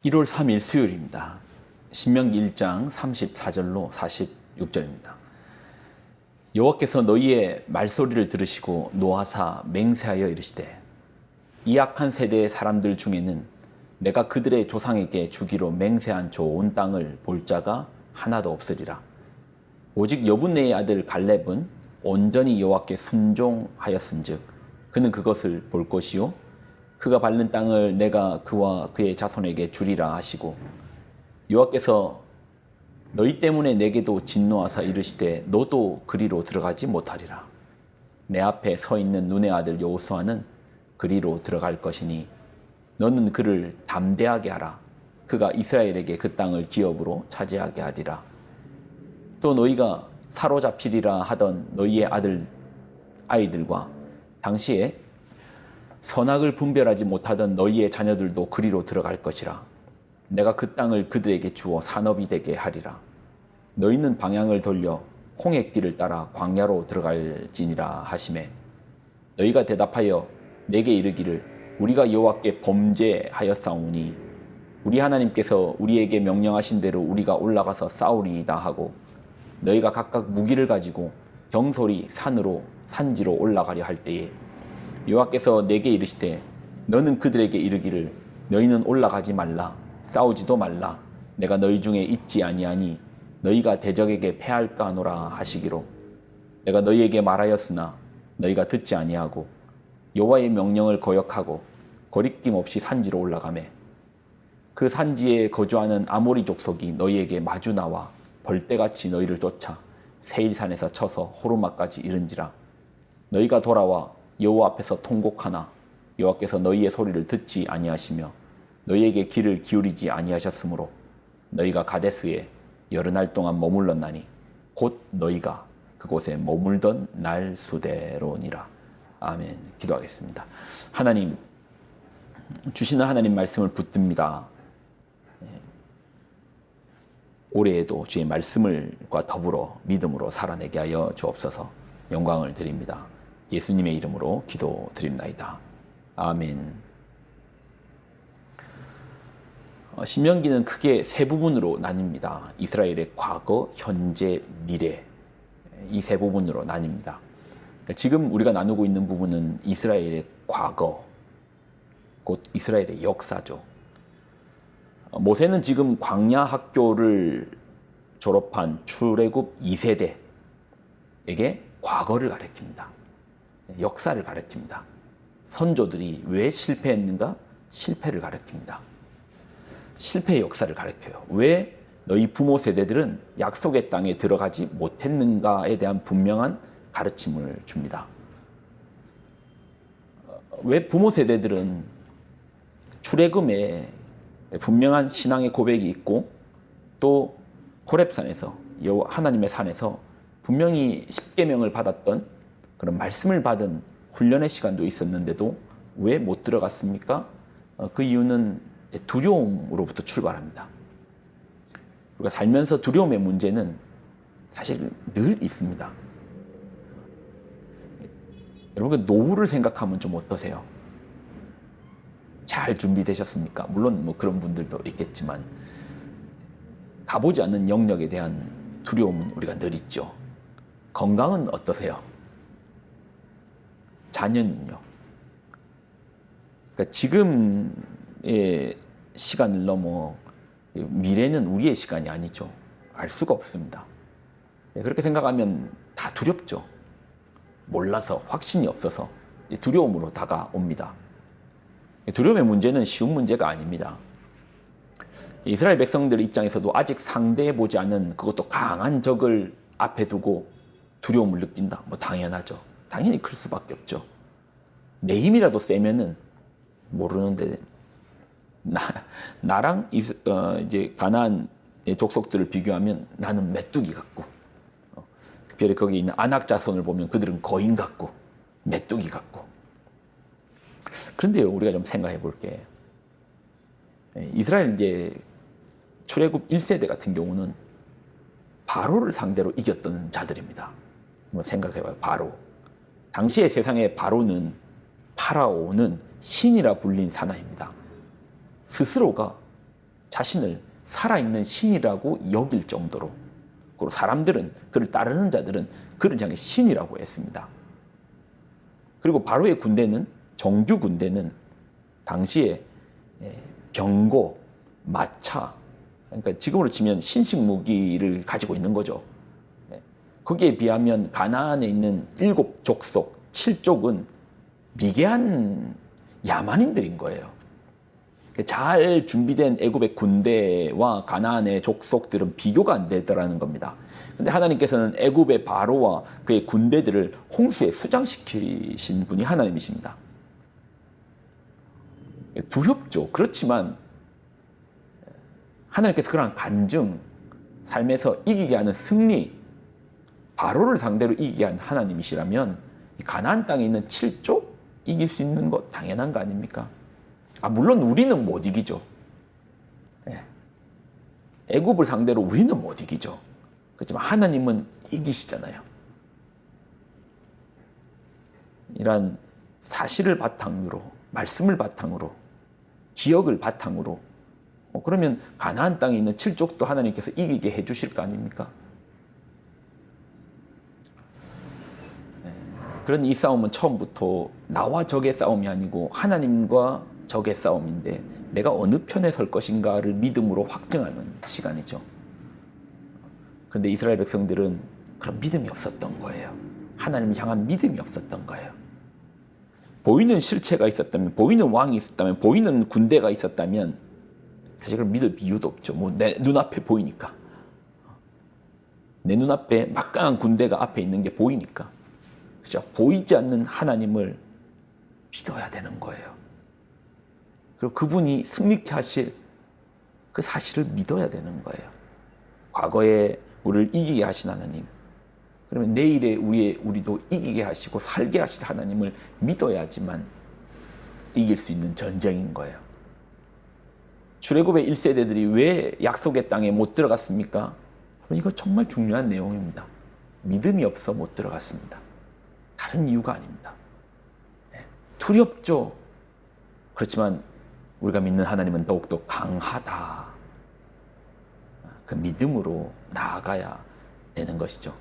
1월 3일 수요일입니다. 신명기 1장 34절로 46절입니다. 여호와께서 너희의 말소리를 들으시고 노하사 맹세하여 이르시되 이 악한 세대의 사람들 중에는 내가 그들의 조상에게 주기로 맹세한 좋은 땅을 볼 자가 하나도 없으리라. 오직 여분네의 아들 갈렙은 온전히 여호와께 순종하였은즉 그는 그것을 볼 것이요 그가 밟는 땅을 내가 그와 그의 자손에게 주리라 하시고 여호와께서 너희 때문에 내게도 진노하사 이르시되 너도 그리로 들어가지 못하리라. 내 앞에 서 있는 눈의 아들 여호수아는 그리로 들어갈 것이니 너는 그를 담대하게 하라. 그가 이스라엘에게 그 땅을 기업으로 차지하게 하리라. 또 너희가 사로잡히리라 하던 너희의 아이들과 당시에 선악을 분별하지 못하던 너희의 자녀들도 그리로 들어갈 것이라. 내가 그 땅을 그들에게 주어 산업이 되게 하리라. 너희는 방향을 돌려 홍해길을 따라 광야로 들어갈지니라 하시매 너희가 대답하여 내게 이르기를 우리가 여호와께 범죄하였사오니 우리 하나님께서 우리에게 명령하신 대로 우리가 올라가서 싸우리이다 하고 너희가 각각 무기를 가지고 경솔히 산지로 올라가려 할 때에 여호와께서 내게 이르시되 너는 그들에게 이르기를 너희는 올라가지 말라 싸우지도 말라 내가 너희 중에 있지 아니하니 너희가 대적에게 패할까 하노라 하시기로 내가 너희에게 말하였으나 너희가 듣지 아니하고 여호와의 명령을 거역하고 거리낌 없이 산지로 올라가매 그 산지에 거주하는 아모리 족속이 너희에게 마주 나와 벌떼같이 너희를 쫓아 세일산에서 쳐서 호르마까지 이른지라. 너희가 돌아와 여호와 앞에서 통곡하나 여호와께서 너희의 소리를 듣지 아니하시며 너희에게 귀를 기울이지 아니하셨으므로 너희가 가데스에 여러 날 동안 머물렀나니 곧 너희가 그곳에 머물던 날 수대로니라. 아멘. 기도하겠습니다. 하나님, 주시는 하나님 말씀을 붙듭니다. 올해에도 주의 말씀과 더불어 믿음으로 살아내게 하여 주옵소서. 영광을 드립니다. 예수님의 이름으로 기도드립나이다. 아멘. 신명기는 크게 세 부분으로 나뉩니다. 이스라엘의 과거, 현재, 미래 이 세 부분으로 나뉩니다. 지금 우리가 나누고 있는 부분은 이스라엘의 과거, 곧 이스라엘의 역사죠. 모세는 지금 광야 학교를 졸업한 출애굽 2세대에게 과거를 가르칩니다. 역사를 가르칩니다. 선조들이 왜 실패했는가? 실패를 가르칩니다. 실패의 역사를 가르쳐요. 왜 너희 부모 세대들은 약속의 땅에 들어가지 못했는가에 대한 분명한 가르침을 줍니다. 왜 부모 세대들은 출애굽에 분명한 신앙의 고백이 있고 또 호렙산에서 하나님의 산에서 분명히 십계명을 받았던 그런 말씀을 받은 훈련의 시간도 있었는데도 왜 못 들어갔습니까? 그 이유는 두려움으로부터 출발합니다. 우리가 살면서 두려움의 문제는 사실 늘 있습니다. 여러분, 노후를 생각하면 좀 어떠세요? 잘 준비되셨습니까? 물론 뭐 그런 분들도 있겠지만 가보지 않는 영역에 대한 두려움은 우리가 늘 있죠. 건강은 어떠세요? 자녀는요? 그러니까 지금의 시간을 넘어 미래는 우리의 시간이 아니죠. 알 수가 없습니다. 그렇게 생각하면 다 두렵죠. 몰라서, 확신이 없어서 두려움으로 다가옵니다. 두려움의 문제는 쉬운 문제가 아닙니다. 이스라엘 백성들 입장에서도 아직 상대해보지 않은 그것도 강한 적을 앞에 두고 두려움을 느낀다. 뭐 당연하죠. 당연히 클 수밖에 없죠. 내 힘이라도 세면은 모르는데 나랑 이제 가나안 족속들을 비교하면 나는 메뚜기 같고 특별히 거기 있는 아낙 자손을 보면 그들은 거인 같고 메뚜기 같고. 그런데요, 우리가 좀 생각해 볼게. 이스라엘 이제 출애굽 1세대 같은 경우는 바로를 상대로 이겼던 자들입니다. 한번 생각해 봐요. 바로. 당시의 세상의 파라오는 신이라 불린 사나이입니다. 스스로가 자신을 살아있는 신이라고 여길 정도로, 그리고 사람들은, 그를 따르는 자들은 그를 향해 신이라고 했습니다. 그리고 바로의 군대는, 정규 군대는 당시에 병고, 마차, 그러니까 지금으로 치면 신식 무기를 가지고 있는 거죠. 거기에 비하면 가나안에 있는 7족속, 7족은 미개한 야만인들인 거예요. 잘 준비된 애굽의 군대와 가나안의 족속들은 비교가 안 되더라는 겁니다. 근데 하나님께서는 애굽의 바로와 그의 군대들을 홍수에 수장시키신 분이 하나님이십니다. 두렵죠. 그렇지만 하나님께서 그러한 간증, 삶에서 이기게 하는 승리, 바로를 상대로 이기게 한 하나님이시라면 가나안 땅에 있는 7족 이길 수 있는 거 당연한 거 아닙니까? 물론 우리는 못 이기죠. 애굽을 상대로 우리는 못 이기죠. 그렇지만 하나님은 이기시잖아요. 이런 사실을 바탕으로, 말씀을 바탕으로, 기억을 바탕으로, 그러면 가나안 땅에 있는 7족도 하나님께서 이기게 해주실 거 아닙니까? 그런 이 싸움은 처음부터 나와 적의 싸움이 아니고 하나님과 적의 싸움인데, 내가 어느 편에 설 것인가를 믿음으로 확증하는 시간이죠. 그런데 이스라엘 백성들은 그런 믿음이 없었던 거예요. 하나님을 향한 믿음이 없었던 거예요. 보이는 실체가 있었다면, 보이는 왕이 있었다면, 보이는 군대가 있었다면 사실 그걸 믿을 이유도 없죠. 내 눈앞에 보이니까. 내 눈앞에 막강한 군대가 앞에 있는 게 보이니까. 그죠? 보이지 않는 하나님을 믿어야 되는 거예요. 그리고 그분이 승리케 하실 그 사실을 믿어야 되는 거예요. 과거에 우리를 이기게 하신 하나님, 그러면 내일의 우리도 이기게 하시고 살게 하실 하나님을 믿어야지만 이길 수 있는 전쟁인 거예요. 출애굽의 1세대들이 왜 약속의 땅에 못 들어갔습니까? 이거 정말 중요한 내용입니다. 믿음이 없어 못 들어갔습니다. 다른 이유가 아닙니다. 두렵죠. 그렇지만 우리가 믿는 하나님은 더욱더 강하다. 그 믿음으로 나아가야 되는 것이죠.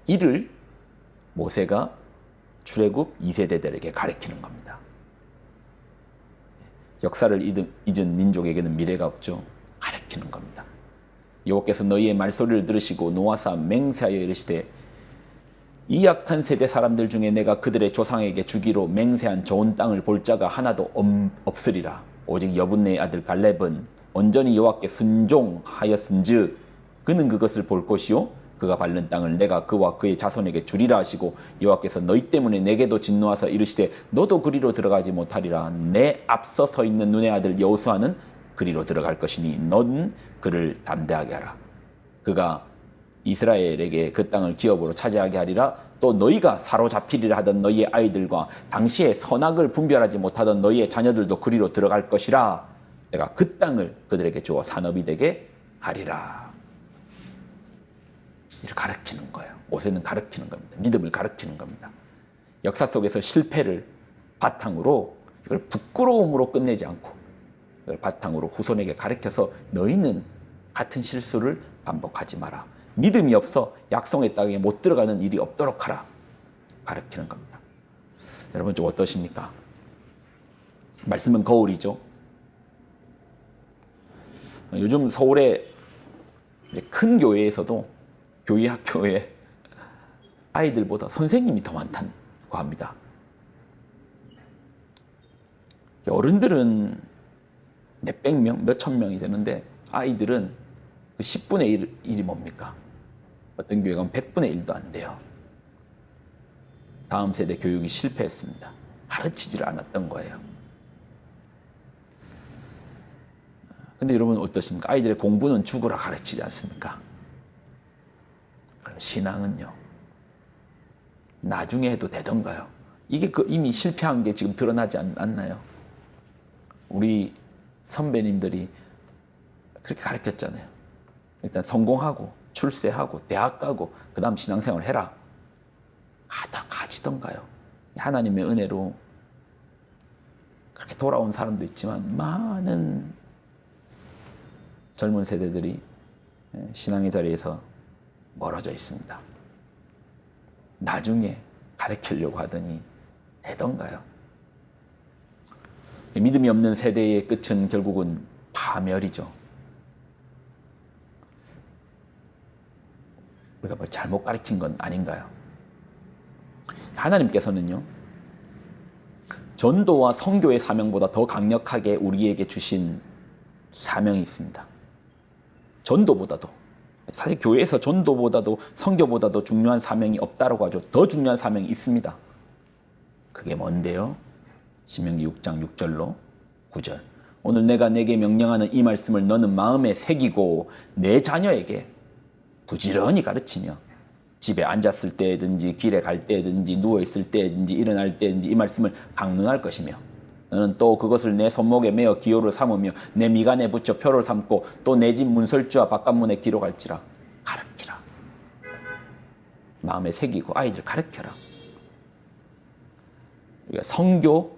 이를 모세가 출애굽 2세대들에게 가르치는 겁니다. 역사를 잊은 민족에게는 미래가 없죠. 가르치는 겁니다. 여호와께서 너희의 말소리를 들으시고 노하사 맹세하여 이르시되, 이 약한 세대 사람들 중에 내가 그들의 조상에게 주기로 맹세한 좋은 땅을 볼 자가 하나도 없으리라. 오직 여분네의 아들 갈렙은 온전히 여호와께 순종하였은즉 그는 그것을 볼 것이요 그가 밟는 땅을 내가 그와 그의 자손에게 주리라 하시고, 여호와께서 너희 때문에 내게도 진노하사 이르시되 너도 그리로 들어가지 못하리라. 내 앞서 서 있는 눈의 아들 여호수아는 그리로 들어갈 것이니 넌 그를 담대하게 하라. 그가 이스라엘에게 그 땅을 기업으로 차지하게 하리라. 또 너희가 사로잡히리라 하던 너희의 아이들과 당시에 선악을 분별하지 못하던 너희의 자녀들도 그리로 들어갈 것이라. 내가 그 땅을 그들에게 주어 산업이 되게 하리라. 이를 가르치는 거예요. 모세는 가르치는 겁니다. 믿음을 가르치는 겁니다. 역사 속에서 실패를 바탕으로, 이걸 부끄러움으로 끝내지 않고 이걸 바탕으로 후손에게 가르쳐서 너희는 같은 실수를 반복하지 마라. 믿음이 없어 약속의 땅에 못 들어가는 일이 없도록 하라. 가르치는 겁니다. 여러분 좀 어떠십니까? 말씀은 거울이죠. 요즘 서울의 큰 교회에서도 교회 학교에 아이들보다 선생님이 더 많다고 합니다. 어른들은 몇백 명, 몇천 명이 되는데 아이들은 그 10분의 1이 뭡니까? 어떤 교회 가면 100분의 1도 안 돼요. 다음 세대 교육이 실패했습니다. 가르치지를 않았던 거예요. 근데 여러분 어떠십니까? 아이들의 공부는 죽으라 가르치지 않습니까? 그럼 신앙은요? 나중에 해도 되던가요? 이게 이미 실패한 게 지금 드러나지 않나요? 우리 선배님들이 그렇게 가르쳤잖아요. 일단 성공하고 출세하고 대학 가고 그 다음 신앙생활 해라. 가지던가요? 하나님의 은혜로 그렇게 돌아온 사람도 있지만 많은 젊은 세대들이 신앙의 자리에서 멀어져 있습니다. 나중에 가르치려고 하더니 되던가요? 믿음이 없는 세대의 끝은 결국은 파멸이죠. 우리가 뭐 잘못 가르친 건 아닌가요? 하나님께서는요, 전도와 선교의 사명보다 더 강력하게 우리에게 주신 사명이 있습니다. 전도보다도, 사실 교회에서 전도보다도 선교보다도 중요한 사명이 없다라고 하죠. 더 중요한 사명이 있습니다. 그게 뭔데요? 신명기 6장 6절로 9절. 오늘 내가 내게 명령하는 이 말씀을 너는 마음에 새기고 내 자녀에게 부지런히 가르치며 집에 앉았을 때든지 길에 갈 때든지 누워있을 때든지 일어날 때든지 이 말씀을 강론할 것이며 너는 또 그것을 내 손목에 메어 기호를 삼으며 내 미간에 붙여 표를 삼고 또 내 집 문설주와 바깥문에 기록할지라. 가르치라. 마음에 새기고 아이들 가르쳐라. 선교,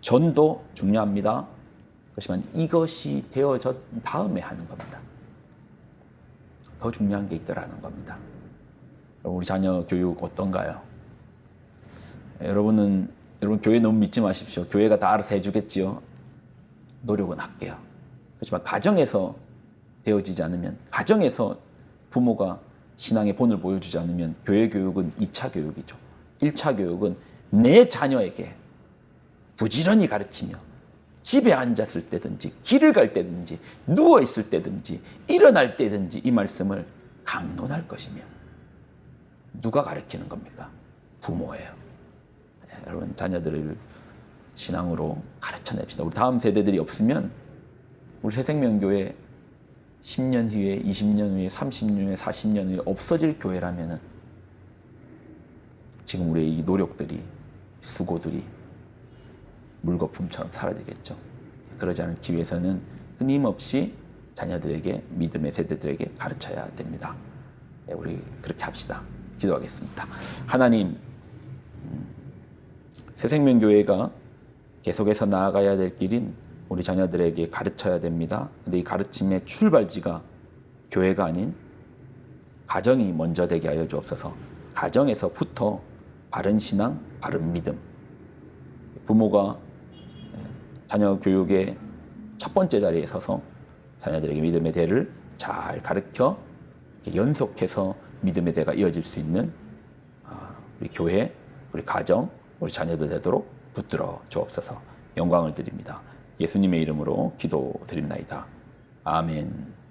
전도 중요합니다. 그렇지만 이것이 되어져 다음에 하는 겁니다. 더 중요한 게 있더라는 겁니다. 우리 자녀 교육 어떤가요? 여러분 교회 너무 믿지 마십시오. 교회가 다 알아서 해주겠지요. 노력은 할게요. 그렇지만 가정에서 되어지지 않으면, 가정에서 부모가 신앙의 본을 보여주지 않으면 교회 교육은 2차 교육이죠. 1차 교육은 내 자녀에게 부지런히 가르치며 집에 앉았을 때든지 길을 갈 때든지 누워있을 때든지 일어날 때든지 이 말씀을 강론할 것이며. 누가 가르치는 겁니까? 부모예요. 여러분 자녀들을 신앙으로 가르쳐냅시다. 우리 다음 세대들이 없으면 우리 새생명교회 10년 후에 20년 후에 30년 후에 40년 후에 없어질 교회라면은 지금 우리의 이 노력들이 수고들이 물거품처럼 사라지겠죠. 그러지 않기 위해서는 끊임없이 자녀들에게 믿음의 세대들에게 가르쳐야 됩니다. 우리 그렇게 합시다. 기도하겠습니다. 하나님, 새생명교회가 계속해서 나아가야 될 길인 우리 자녀들에게 가르쳐야 됩니다. 근데 이 가르침의 출발지가 교회가 아닌 가정이 먼저 되게 하여 주옵소서. 가정에서부터 바른 신앙, 바른 믿음. 부모가 자녀 교육의 첫 번째 자리에 서서 자녀들에게 믿음의 대를 잘 가르쳐 연속해서 믿음의 대가 이어질 수 있는 우리 교회, 우리 가정, 우리 자녀들 되도록 붙들어 주옵소서. 영광을 드립니다. 예수님의 이름으로 기도드립나이다. 아멘.